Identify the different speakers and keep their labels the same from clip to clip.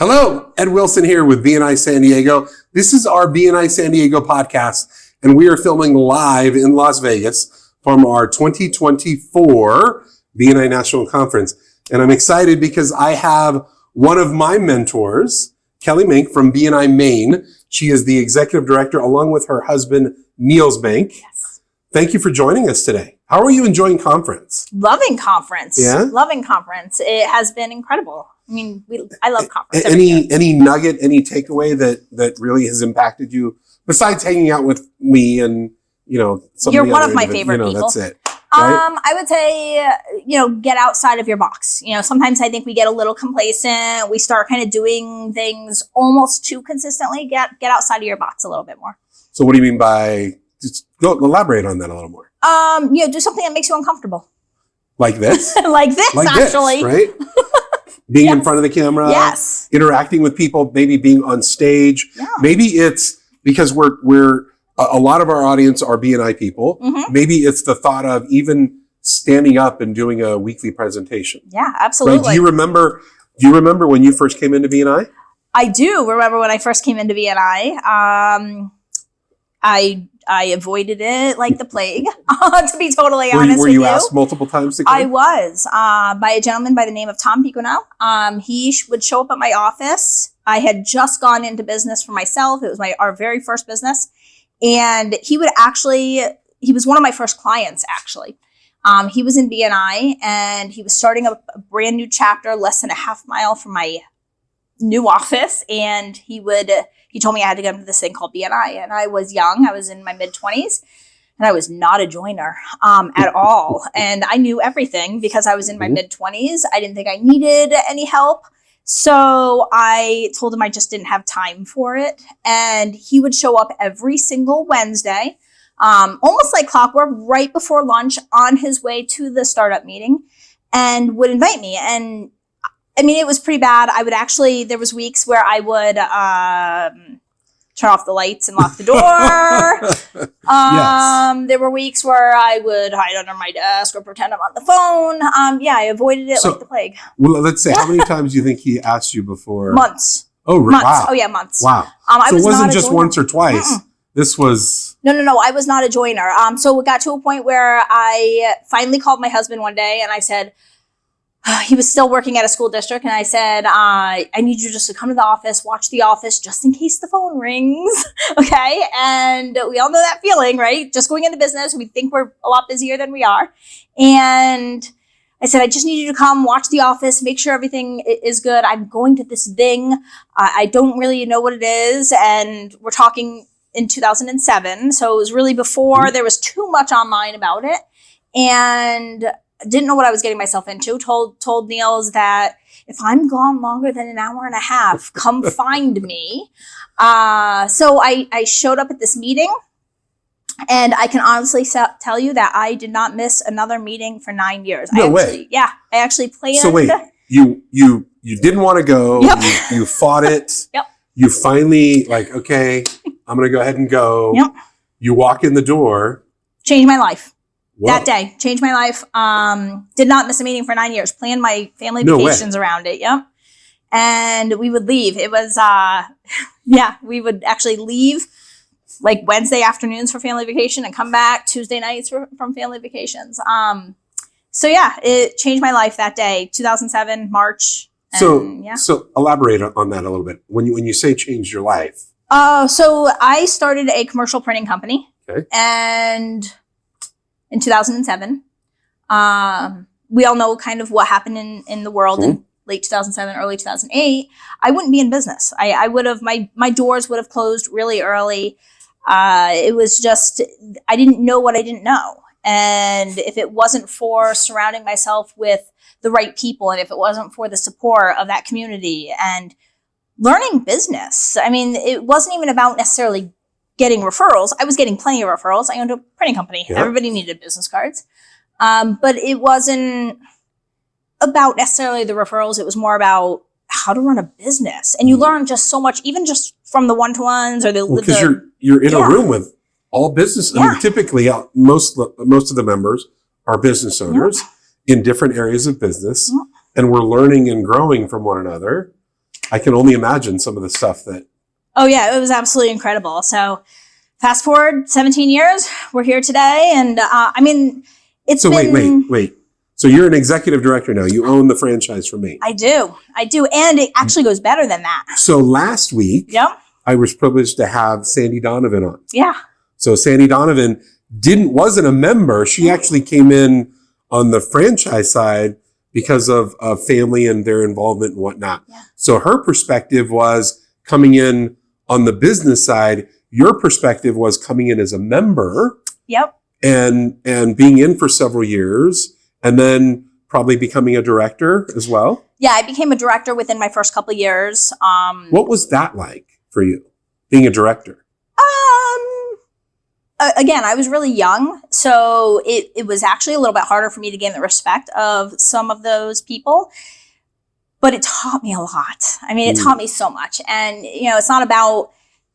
Speaker 1: Hello, Ed Wilson here with BNI San Diego. This is our BNI San Diego podcast, and we are filming live in Las Vegas from our 2024 BNI National Conference. And I'm excited because I have one of my mentors, Kelly Mank from BNI Maine. She is the executive director along with her husband, Niels Mank.
Speaker 2: Yes.
Speaker 1: Thank you for joining us today. How are you enjoying conference?
Speaker 2: Loving conference.
Speaker 1: Yeah?
Speaker 2: Loving conference. It has been incredible. I mean, I love conference.
Speaker 1: Any nugget, any takeaway that really has impacted you besides hanging out with me and, some
Speaker 2: You're
Speaker 1: of the
Speaker 2: one
Speaker 1: other
Speaker 2: of my favorite people.
Speaker 1: That's it. Right?
Speaker 2: I would say, get outside of your box. Sometimes I think we get a little complacent. We start kind of doing things almost too consistently. Get outside of your box a little bit more.
Speaker 1: So what do you mean by, just elaborate on that a little more.
Speaker 2: Do something that makes you uncomfortable.
Speaker 1: Like this?
Speaker 2: Like this, actually.
Speaker 1: Right? Being
Speaker 2: Yes.
Speaker 1: in front of the camera.
Speaker 2: Yes.
Speaker 1: Interacting with people, maybe being on stage.
Speaker 2: Yeah.
Speaker 1: Maybe it's because we're a lot of our audience are BNI people.
Speaker 2: Mm-hmm.
Speaker 1: Maybe it's the thought of even standing up and doing a weekly presentation.
Speaker 2: Yeah, absolutely.
Speaker 1: Right? Do you remember when you first came into BNI?
Speaker 2: I do remember when I first came into BNI. I avoided it like the plague, to be totally honest with you.
Speaker 1: Were you asked multiple times to come?
Speaker 2: I was, by a gentleman by the name of Tom Picono. He would show up at my office. I had just gone into business for myself. It was our very first business. And he was one of my first clients, actually. He was in BNI and he was starting a brand new chapter less than a half mile from my new office. And he told me I had to go to this thing called BNI. And I was young. I was in my mid-20s. And I was not a joiner at all. And I knew everything because I was in my mid-20s. I didn't think I needed any help. So I told him I just didn't have time for it. And he would show up every single Wednesday, almost like clockwork, right before lunch on his way to the startup meeting and would invite me. And I mean, it was pretty bad. There was weeks where I would turn off the lights and lock the door.
Speaker 1: Yes.
Speaker 2: There were weeks where I would hide under my desk or pretend I'm on the phone. I avoided it like the plague.
Speaker 1: Well, let's say, how many times do you think he asked you before?
Speaker 2: Months.
Speaker 1: Oh,
Speaker 2: months.
Speaker 1: wow.
Speaker 2: Oh, yeah, months.
Speaker 1: Wow. So it wasn't just once or twice. Mm-mm. This was...
Speaker 2: No. I was not a joiner. So it got to a point where I finally called my husband one day and I said, he was still working at a school district. And I said, I need you just to come to the office, watch The Office, just in case the phone rings. Okay. And we all know that feeling, right? Just going into business, we think we're a lot busier than we are. And I said, I just need you to come watch The Office, make sure everything is good. I'm going to this thing. I don't really know what it is. And we're talking in 2007. So it was really before there was too much online about it. And didn't know what I was getting myself into. Told Niels that if I'm gone longer than an hour and a half, come find me. So I showed up at this meeting, and I can honestly tell you that I did not miss another meeting for 9 years.
Speaker 1: No way.
Speaker 2: Yeah, I actually planned.
Speaker 1: So wait, you didn't want to go.
Speaker 2: Yep.
Speaker 1: You fought it.
Speaker 2: Yep.
Speaker 1: You finally okay, I'm going to go ahead and go.
Speaker 2: Yep.
Speaker 1: You walk in the door.
Speaker 2: Changed my life.
Speaker 1: Whoa.
Speaker 2: That day, changed my life. Did not miss a meeting for 9 years. Planned my family vacations around it. Yep. And we would leave. It was, we would actually leave like Wednesday afternoons for family vacation and come back Tuesday nights from family vacations. So it changed my life that day, 2007, March.
Speaker 1: So elaborate on that a little bit. When you say changed your life.
Speaker 2: So I started a commercial printing company.
Speaker 1: Okay.
Speaker 2: And in 2007, we all know kind of what happened in the world in late 2007, early 2008. I wouldn't be in business. I would have, my doors would have closed really early. It was just, I didn't know what I didn't know. And if it wasn't for surrounding myself with the right people, and if it wasn't for the support of that community and learning business, I mean, it wasn't even about necessarily getting referrals. I was getting plenty of referrals. I owned a printing company. Yeah. Everybody needed business cards. But it wasn't about necessarily the referrals. It was more about how to run a business. And you learn just so much, even just from the one-to-ones or
Speaker 1: because you're in a room with all business. I mean, typically most of the members are business owners in different areas of business. And we're learning and growing from one another. I can only imagine some of the stuff that.
Speaker 2: Oh yeah, it was absolutely incredible. So fast forward 17 years, we're here today. And it's
Speaker 1: So
Speaker 2: been...
Speaker 1: wait. So you're an executive director now. You own the franchise for Maine.
Speaker 2: I do. And it actually goes better than that.
Speaker 1: So last week,
Speaker 2: Yep.
Speaker 1: I was privileged to have Sandy Donovan on.
Speaker 2: Yeah.
Speaker 1: So Sandy Donovan wasn't a member. She actually came in on the franchise side because of family and their involvement and whatnot.
Speaker 2: Yeah.
Speaker 1: So her perspective was coming in on the business side. Your perspective was coming in as a member.
Speaker 2: Yep.
Speaker 1: And being in for several years and then probably becoming a director as well.
Speaker 2: Yeah, I became a director within my first couple of years.
Speaker 1: What was that like for you, being a director?
Speaker 2: Again, I was really young, so it was actually a little bit harder for me to gain the respect of some of those people. But it taught me a lot. It taught me so much. And, it's not about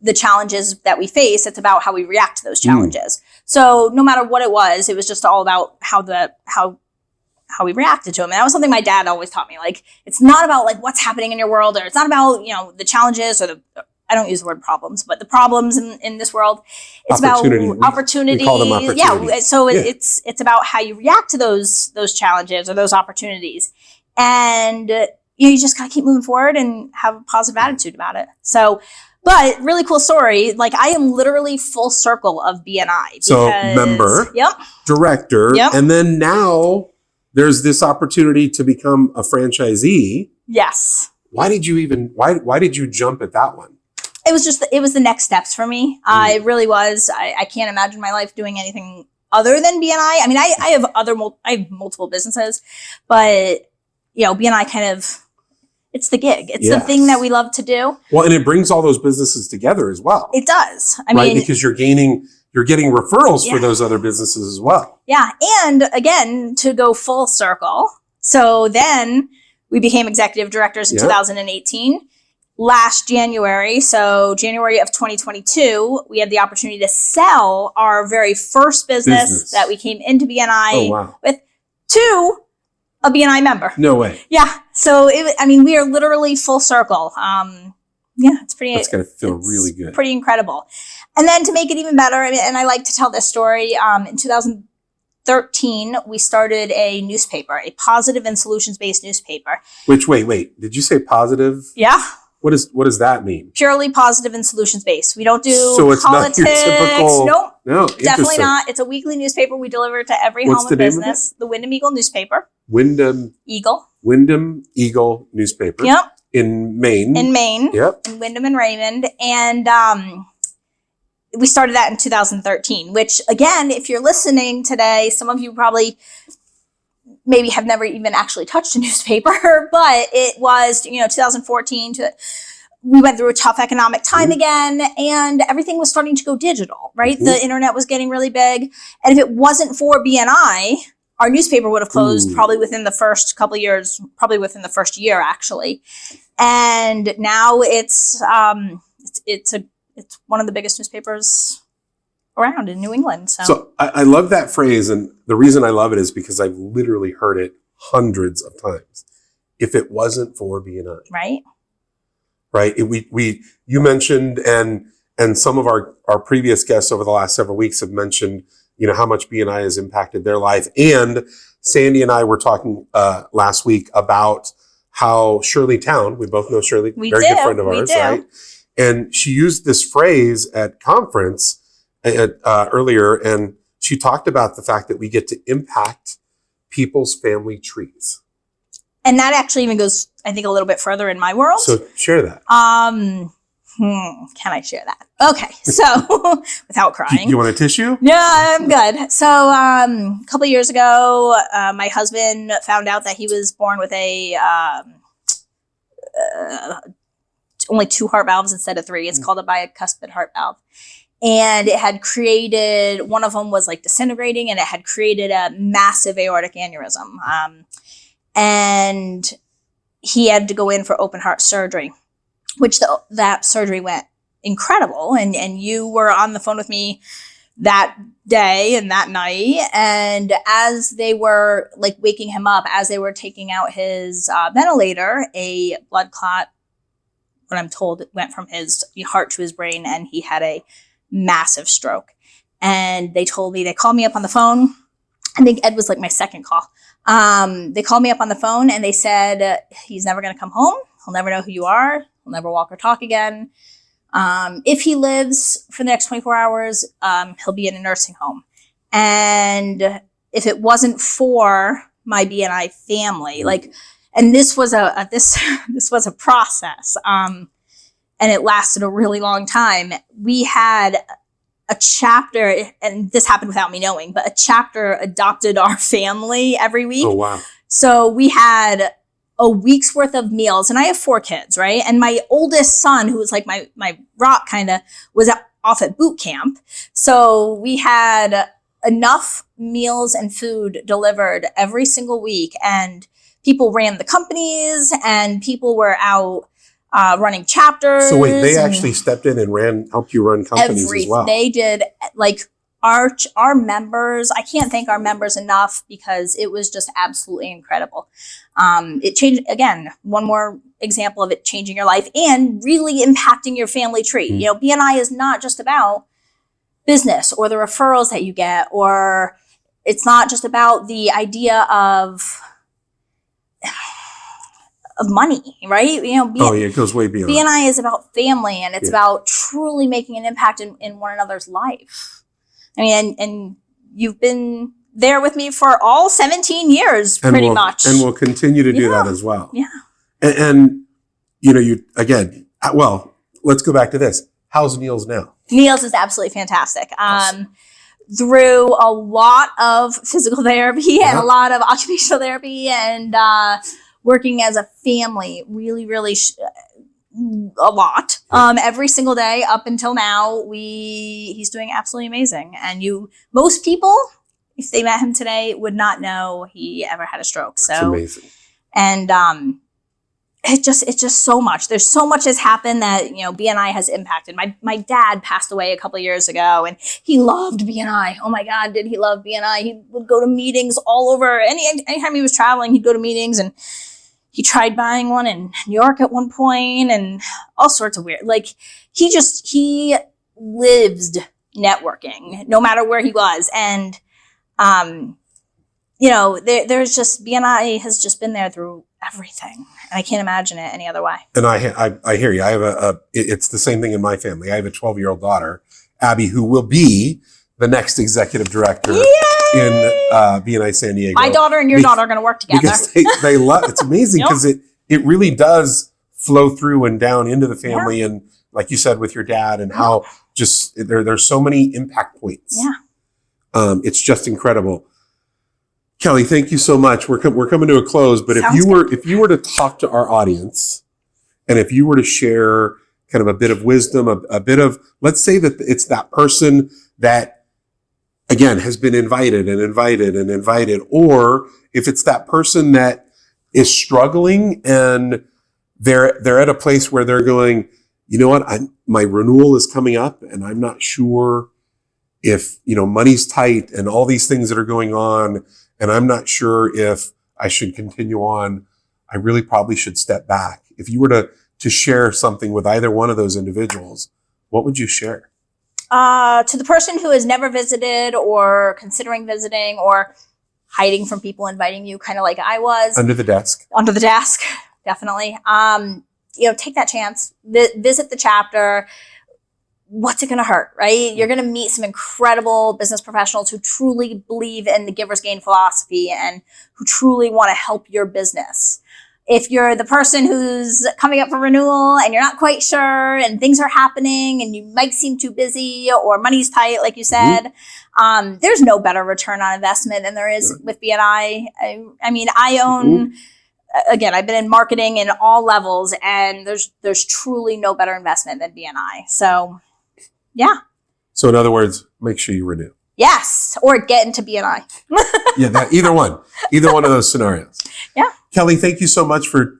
Speaker 2: the challenges that we face. It's about how we react to those challenges. So no matter what it was just all about how we reacted to them. And that was something my dad always taught me. Like, it's not about like what's happening in your world, or it's not about, the challenges or I don't use the word problems, but the problems in this world. It's about opportunity.
Speaker 1: We call them opportunity.
Speaker 2: Yeah. So it's about how you react to those challenges or those opportunities. And you just gotta keep moving forward and have a positive attitude about it. So, but really cool story. Like, I am literally full circle of BNI.
Speaker 1: So member,
Speaker 2: yep,
Speaker 1: director,
Speaker 2: yep,
Speaker 1: and then now there's this opportunity to become a franchisee.
Speaker 2: Yes.
Speaker 1: Why did you jump at that one?
Speaker 2: It was the next steps for me. It really was. I can't imagine my life doing anything other than BNI. I have multiple businesses, but BNI kind of, it's the gig. It's the thing that we love to do.
Speaker 1: Well, and it brings all those businesses together as well.
Speaker 2: It does.
Speaker 1: Because you're getting referrals for those other businesses as well.
Speaker 2: Yeah. And again, to go full circle. So then we became executive directors in 2018. Last January, so January of 2022, we had the opportunity to sell our very first business that we came into BNI with to a BNI member.
Speaker 1: No way.
Speaker 2: Yeah. So we are literally full circle. It's pretty.
Speaker 1: That's gonna feel really good.
Speaker 2: Pretty incredible. And then to make it even better, and I like to tell this story. In 2013, we started a newspaper, a positive and solutions-based newspaper.
Speaker 1: Which wait, did you say positive?
Speaker 2: Yeah.
Speaker 1: What does that mean?
Speaker 2: Purely positive and solutions-based. We don't do
Speaker 1: Not
Speaker 2: politics.
Speaker 1: your typical.
Speaker 2: Nope.
Speaker 1: No,
Speaker 2: definitely not. It's a weekly newspaper we deliver to every home and business. The Wyndham Eagle newspaper. Wyndham Eagle newspaper. Yep.
Speaker 1: In Maine. Yep.
Speaker 2: In Wyndham and Raymond. And we started that in 2013, which again, if you're listening today, some of you probably maybe have never even actually touched a newspaper, but it was, 2014 we went through a tough economic time again, and everything was starting to go digital, right? The internet was getting really big. And if it wasn't for BNI, our newspaper would have closed probably within the first couple of years, probably within the first year, actually. And now it's one of the biggest newspapers around in New England.
Speaker 1: So I love that phrase. And the reason I love it is because I've literally heard it hundreds of times. If it wasn't for BNI. Right. You mentioned, and some of our previous guests over the last several weeks have mentioned, how much BNI has impacted their life. And Sandy and I were talking last week about how Shirley Town, we both know Shirley, very good friend of ours, right? And she used this phrase at conference earlier, and she talked about the fact that we get to impact people's family trees.
Speaker 2: And that actually even goes, I think, a little bit further in my world.
Speaker 1: So share that.
Speaker 2: Can I share that? Okay. So without crying.
Speaker 1: You want a tissue?
Speaker 2: No, I'm good. So a couple of years ago, my husband found out that he was born with only 2 heart valves instead of 3. It's called a bicuspid heart valve. And it had created, one of them was like disintegrating, and it had created a massive aortic aneurysm. And he had to go in for open heart surgery, which that surgery went incredible. And you were on the phone with me that day and that night. And as they were like waking him up, as they were taking out his ventilator, a blood clot what I'm told, it went from his heart to his brain, and he had a massive stroke. And they called me up on the phone. I think Ed was like my second call. They called me up on the phone and they said, he's never going to come home. He'll never know who you are. He'll never walk or talk again. If he lives for the next 24 hours, he'll be in a nursing home. And if it wasn't for my BNI family, and this was this was a process, and it lasted a really long time. We had a chapter, and this happened without me knowing, but a chapter adopted our family every week.
Speaker 1: Oh, wow.
Speaker 2: So we had a week's worth of meals, and I have 4 kids, right? And my oldest son, who was like my rock kind of, was off at boot camp. So we had enough meals and food delivered every single week, and people ran the companies, and people were out running chapters.
Speaker 1: So wait, they actually stepped in and helped you run companies as well.
Speaker 2: They did. Like our members, I can't thank our members enough, because it was just absolutely incredible. It changed, again, one more example of it changing your life and really impacting your family tree. You know, BNI is not just about business or the referrals that you get, or it's not just about the idea of money, right? You know,
Speaker 1: it goes way beyond.
Speaker 2: BNI is about family, and it's about truly making an impact in one another's life. I mean, and you've been there with me for all 17 years, pretty much.
Speaker 1: And we'll continue to do that as well.
Speaker 2: Yeah.
Speaker 1: And you know, let's go back to this. How's Niels now?
Speaker 2: Niels is absolutely fantastic. Awesome. Through a lot of physical therapy and a lot of occupational therapy, and working as a family, really, really a lot. Every single day up until now, he's doing absolutely amazing. And most people, if they met him today, would not know he ever had a stroke. So
Speaker 1: that's amazing.
Speaker 2: And it's just so much. There's so much has happened that, you know, BNI has impacted. My dad passed away a couple of years ago, and he loved BNI. Oh my God, did he love BNI? He would go to meetings all over. Anytime he was traveling, he'd go to meetings, and he tried buying one in New York at one point, and all sorts of weird. Like, he lived networking no matter where he was. And, you know, there's just, BNI has just been there through everything. And I can't imagine it any other way. And
Speaker 1: I hear you. I have it's the same thing in my family. I have a 12-year-old daughter, Abby, who will be the next executive director in BNI San Diego.
Speaker 2: My daughter and your daughter are going to work together.
Speaker 1: Because they love, it's amazing because it really does flow through and down into the family. And like you said, with your dad, and how just there's so many impact points.
Speaker 2: Yeah.
Speaker 1: It's just incredible. Kelly, thank you so much. We're coming to a close, but if you were to talk to our audience, and if you were to share kind of a bit of wisdom, a bit of, let's say that it's that person that, again, has been invited, or if it's that person that is struggling and they're at a place where they're going, you know what, my renewal is coming up, and I'm not sure if, you know, money's tight and all these things that are going on, and I'm not sure if I should continue on. I really probably should step back. If you were to share something with either one of those individuals, what would you share?
Speaker 2: To the person who has never visited or considering visiting or hiding from people inviting you, kind of like I was.
Speaker 1: Under the desk,
Speaker 2: definitely. You know, take that chance, visit the chapter. What's it going to hurt, right? You're going to meet some incredible business professionals who truly believe in the giver's gain philosophy and who truly want to help your business. If you're the person who's coming up for renewal and you're not quite sure and things are happening and you might seem too busy or money's tight, like you said, there's no better return on investment than there is with BNI. I mean, I own, again, I've been in marketing in all levels, and there's truly no better investment than BNI. So, yeah.
Speaker 1: So in other words, make sure you renew.
Speaker 2: Yes. Or get into BNI.
Speaker 1: Either one of those scenarios.
Speaker 2: Yeah.
Speaker 1: Kelly, thank you so much for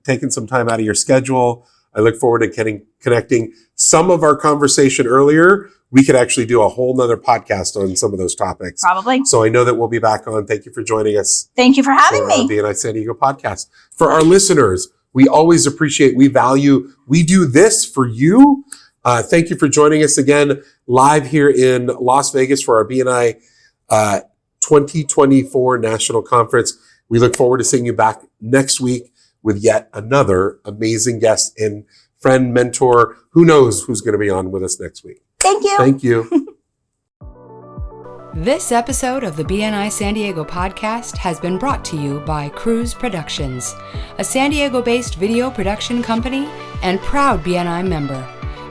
Speaker 1: taking some time out of your schedule. I look forward to connecting. Some of our conversation earlier, we could actually do a whole nother podcast on some of those topics.
Speaker 2: Probably.
Speaker 1: So I know that we'll be back on. Thank you for joining us.
Speaker 2: Thank you for having me.
Speaker 1: The BNI San Diego Podcast. For our listeners, We always appreciate, we value, we do this for you. Thank you for joining us again live here in Las Vegas for our BNI 2024 National Conference. We look forward to seeing you back next week with yet another amazing guest and friend, mentor. Who knows who's going to be on with us next week.
Speaker 2: Thank you.
Speaker 1: Thank you.
Speaker 3: This episode of the BNI San Diego Podcast has been brought to you by Cruise Productions, a San Diego-based video production company and proud BNI member.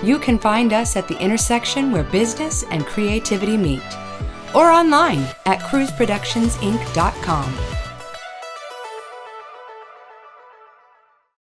Speaker 3: You can find us at the intersection where business and creativity meet, or online at cruiseproductionsinc.com.